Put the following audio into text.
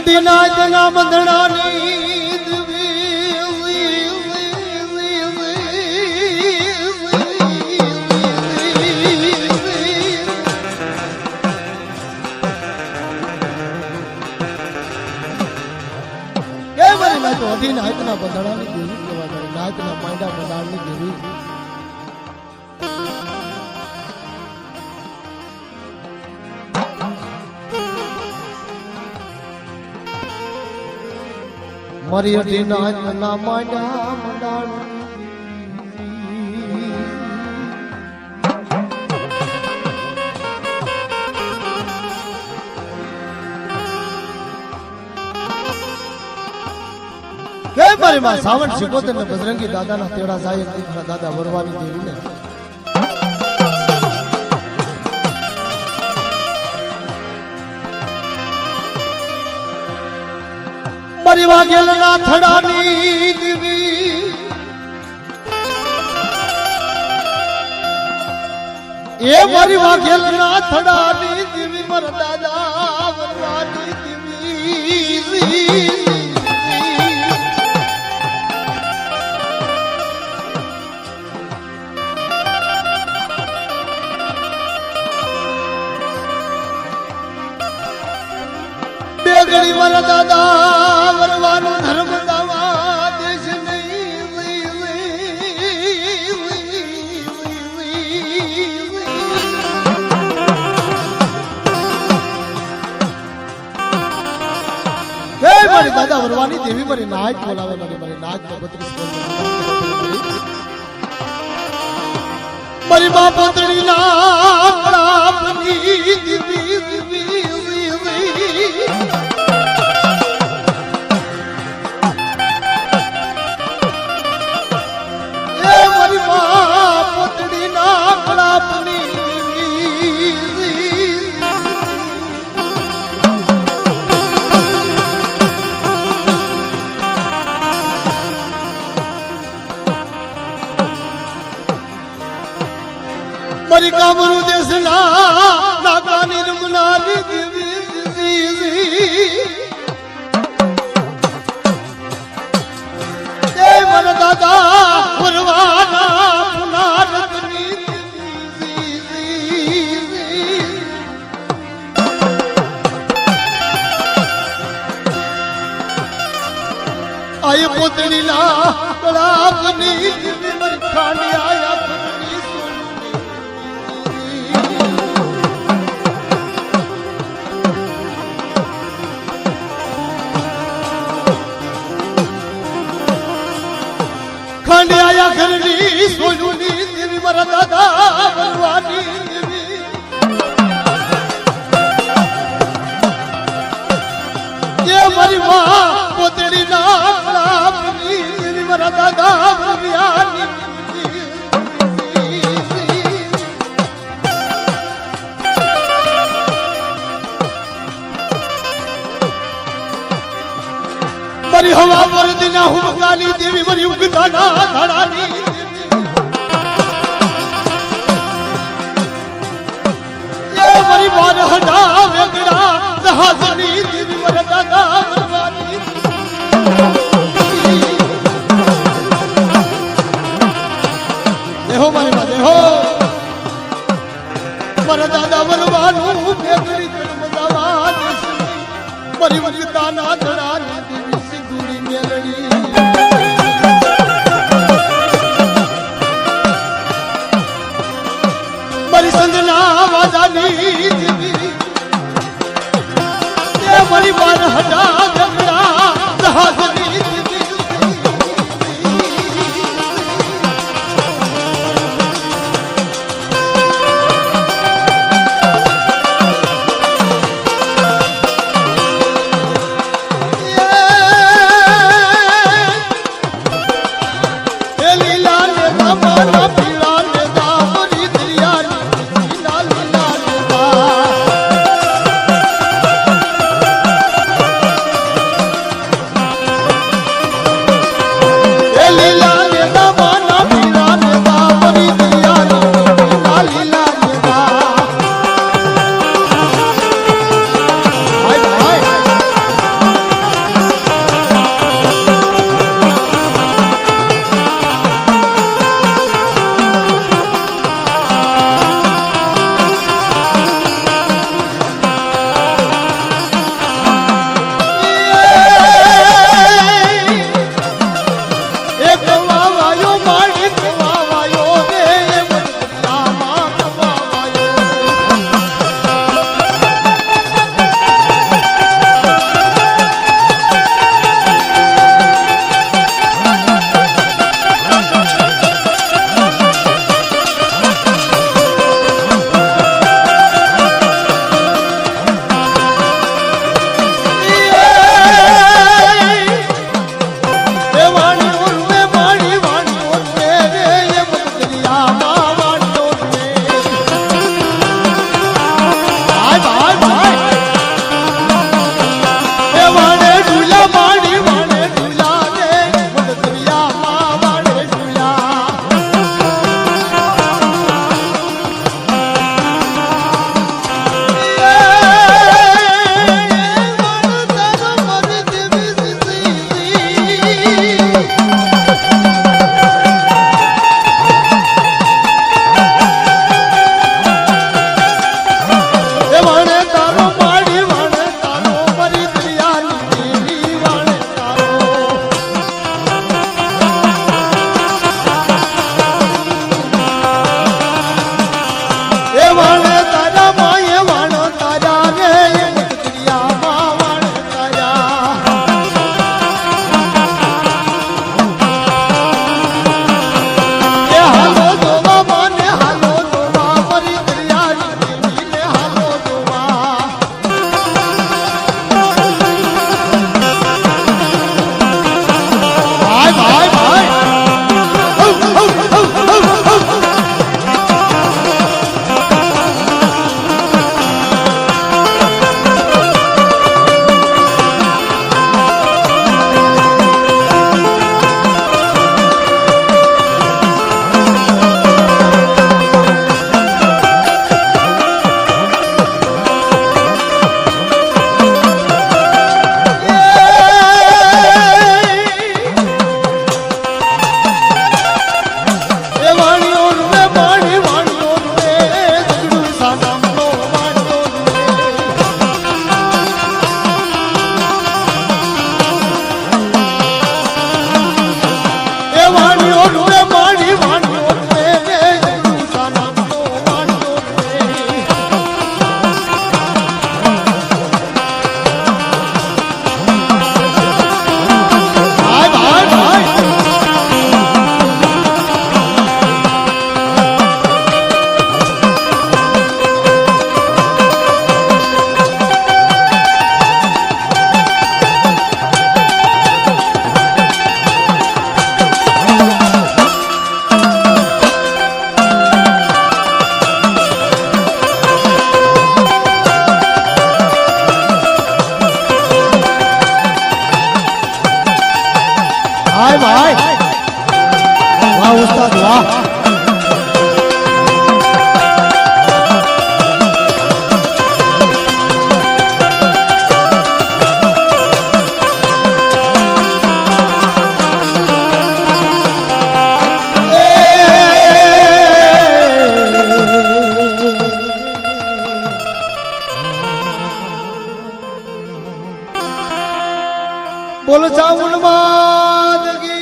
કઢી નાચના બંધણાની અઢી નાચના બંધણાની દેવી કહેવાય. નાચના માંડા બંધાણની દેવી. મારી અઢી નાચના માંડા બંધાણ મારી માં સાવન શિકોતર ને બજરંગી દાદાના તેડા જાય દીકરા દાદા વરવાની દેવીને મારી વાગેલના થડાની દેવી એ મારી વાગેલના થડાની દેવી મારા દાદા વરવાની દેવી ગળી મારા દાદા વરવાનો ધર્મ દાવા દેશ મારી દાદા વરવાની દેવી મારી નાચ બોલાવે મારી નાચ 32 મારી મા પોતળી ના દીવી મારી કામરૂ દેશના નાગાની રમનાની દેવી જય મારા દાદા વરવાના પુનારતની આય પોતળીના કળાપની દેવી મારી ખાંડી આયા આયા ઘરની સોનુની દેવી મારા દાદા વરવાની દેવી જે મારી માં પોતળી ના કળાપની દેવી મારા દાદા વરવાની મારી હવા પર દિના હુમકાની દેવી મારી ઉગતાના ધડાની એ મારી બાર હડા વેગડા જહાજની દેવી મારા દાદા વરવાની દેહો મારી માં દેહો મારા દાદા વરવાનું વેગડી જન્મ દાવા મારી ઉગતાના ધડાની મારી સંજના વાજાની દેવી મારી બાર હટા જમણા જહાજની વાહ ઉસ્તાદ વાહ. બોલ ચામુંડ માત કી